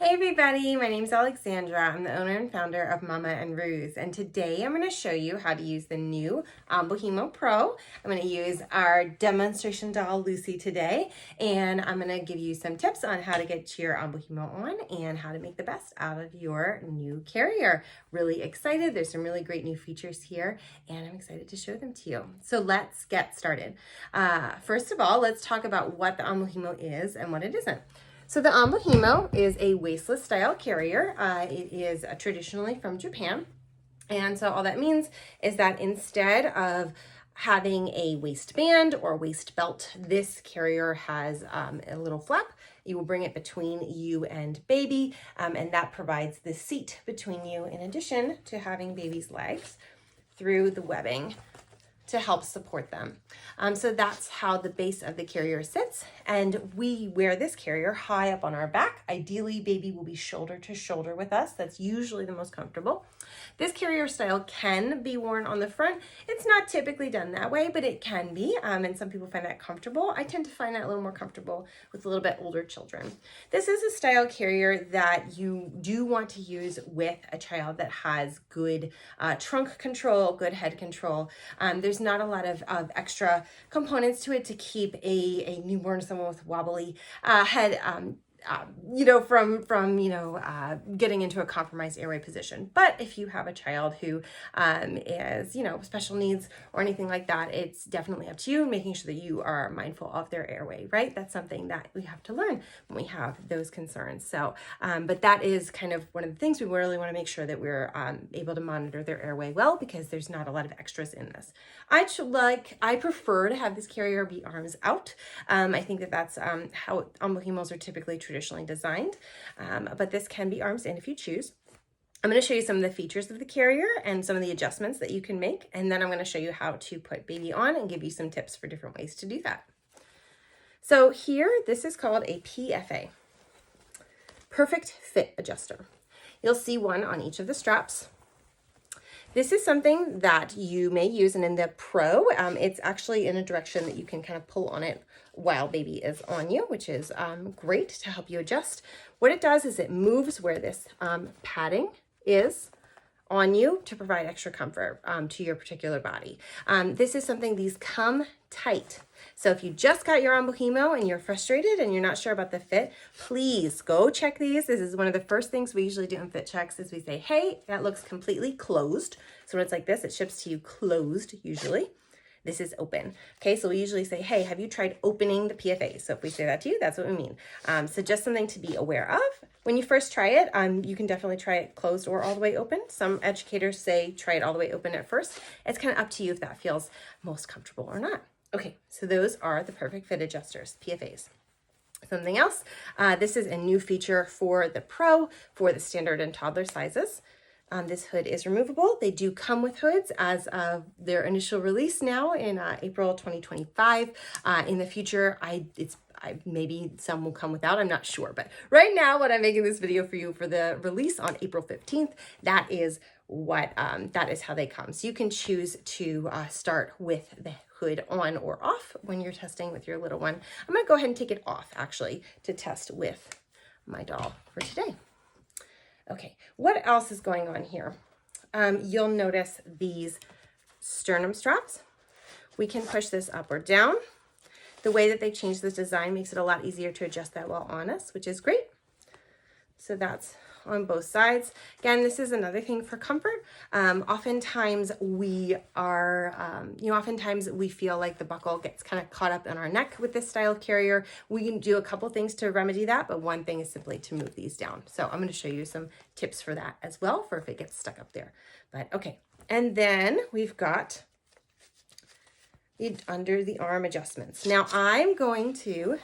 Hey everybody, my name's Alexandra. I'm the owner and founder of Mama Roo's, and today I'm going to show you how to use the new Onbuhimo Pro. I'm going to use our demonstration doll Lucy today, and I'm going to give you some tips on how to get your Onbuhimo on and how to make the best out of your new carrier. Really excited. There's some really great new features here, and I'm excited to show them to you. So let's get started. First of all, let's talk about what the Onbuhimo is and what it isn't. So the Onbuhimo is a waistless style carrier. It is traditionally from Japan. And so all that means is that instead of having a waistband or waist belt, this carrier has a little flap. You will bring it between you and baby, and that provides the seat between you in addition to having baby's legs through the webbing to help support them. So that's how the base of the carrier sits, and we wear this carrier high up on our back. Ideally, baby will be shoulder to shoulder with us. That's usually the most comfortable. This carrier style can be worn on the front. It's not typically done that way, but it can be, and some people find that comfortable. I tend to find that a little more comfortable with a little bit older children. This is a style carrier that you do want to use with a child that has good trunk control, good head control. There's not a lot of extra components to it to keep a newborn, someone with wobbly head, from getting into a compromised airway position. But if you have a child who is, special needs or anything like that, it's definitely up to you, making sure that you are mindful of their airway, right? That's something that we have to learn when we have those concerns. So, but that is kind of one of the things we really want to make sure that we're able to monitor their airway well, because there's not a lot of extras in this. I prefer to have this carrier be arms out. I think that that's how Onbuhimos are typically traditionally designed, but this can be arms in if you choose. I'm going to show you some of the features of the carrier and some of the adjustments that you can make, and then I'm going to show you how to put baby on and give you some tips for different ways to do that. So here, this is called a PFA, Perfect Fit Adjuster. You'll see one on each of the straps. This is something that you may use, and in the Pro, it's actually in a direction that you can kind of pull on it while baby is on you, which is great to help you adjust. What it does is it moves where this padding is on you to provide extra comfort to your particular body. This is something, these come tight. So if you just got your Onbuhimo and you're frustrated and you're not sure about the fit, please go check these. This is one of the first things we usually do in fit checks is we say, hey, that looks completely closed. So when it's like this, it ships to you closed usually. This is open. Okay, so we usually say, hey, have you tried opening the PFA? So if we say that to you, that's what we mean. So just something to be aware of. When you first try it, you can definitely try it closed or all the way open. Some educators say try it all the way open at first. It's kind of up to you if that feels most comfortable or not. Okay, so those are the Perfect Fit Adjusters, PFAs. Something else, this is a new feature for the Pro for the standard and toddler sizes. This hood is removable. They do come with hoods as of their initial release now in April 2025. In the future, maybe some will come without, I'm not sure. But right now, when I'm making this video for you for the release on April 15th, that is how they come. So you can choose to start with the hood on or off when you're testing with your little one. I'm gonna go ahead and take it off actually to test with my doll for today. Okay, what else is going on here? You'll notice these sternum straps. We can push this up or down. The way that they change this design makes it a lot easier to adjust that while on us, which is great. So that's on both sides. Again, this is another thing for comfort. Oftentimes we feel like the buckle gets kind of caught up in our neck with this style of carrier. We can do a couple things to remedy that, but one thing is simply to move these down. So I'm going to show you some tips for that as well, for if it gets stuck up there. But okay, and then we've got the under the arm adjustments. Now I'm going to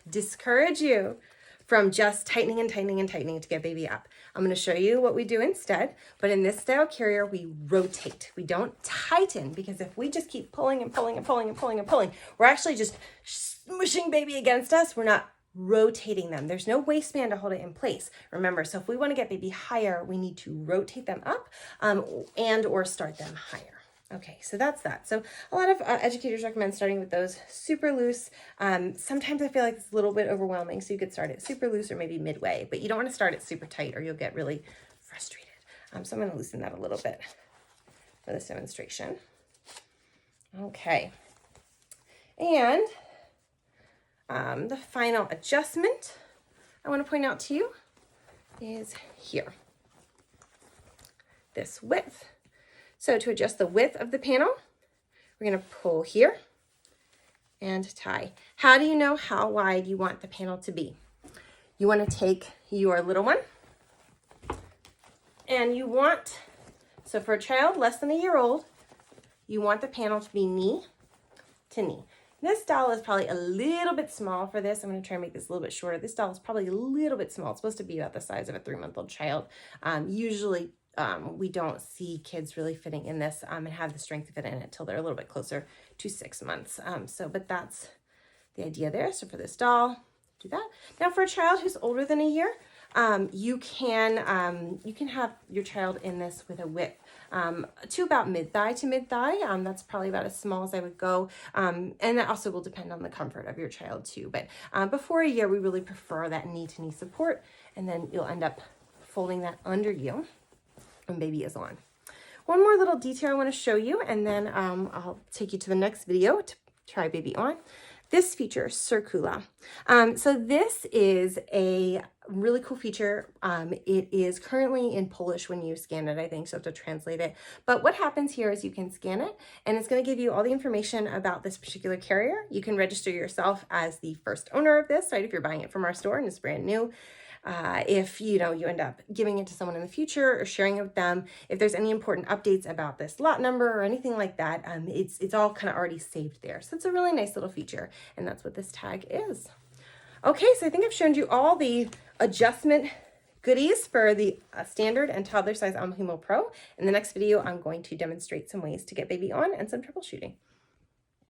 discourage you from just tightening and tightening and tightening to get baby up. I'm going to show you what we do instead, but in this style carrier, we rotate. We don't tighten, because if we just keep pulling and pulling and pulling and pulling and pulling, we're actually just smushing baby against us. We're not rotating them. There's no waistband to hold it in place. Remember, so if we want to get baby higher, we need to rotate them up and or start them higher. Okay, so that's that. So a lot of educators recommend starting with those super loose. Sometimes I feel like it's a little bit overwhelming, so you could start it super loose or maybe midway, but you don't want to start it super tight or you'll get really frustrated. So I'm going to loosen that a little bit for this demonstration. Okay, and the final adjustment I want to point out to you is here, this width. So to adjust the width of the panel, we're going to pull here and tie. How do you know how wide you want the panel to be? You want to take your little one and you want, so for a child less than a year old, you want the panel to be knee to knee. This doll is probably a little bit small for this. I'm going to try and make this a little bit shorter. This doll is probably a little bit small. It's supposed to be about the size of a 3-month-old child. Usually we don't see kids really fitting in this and have the strength to fit in it till they're a little bit closer to 6 months. But that's the idea there. So for this doll, do that. Now for a child who's older than a year, you can have your child in this with a width to about mid-thigh to mid-thigh. That's probably about as small as I would go. And that also will depend on the comfort of your child too. But before a year, we really prefer that knee-to-knee support. And then you'll end up folding that under you when baby is on. One more little detail I want to show you, and then I'll take you to the next video to try baby on. This feature, Circula. So this is a really cool feature. It is currently in Polish when you scan it, I think, so I have to translate it. But what happens here is you can scan it, and it's going to give you all the information about this particular carrier. You can register yourself as the first owner of this, right, if you're buying it from our store and it's brand new. If you end up giving it to someone in the future or sharing it with them, if there's any important updates about this lot number or anything like that, it's all kind of already saved there. So it's a really nice little feature, and that's what this tag is. Okay, so I think I've shown you all the adjustment goodies for the standard and toddler size Onbuhimo Pro. In the next video, I'm going to demonstrate some ways to get baby on and some troubleshooting.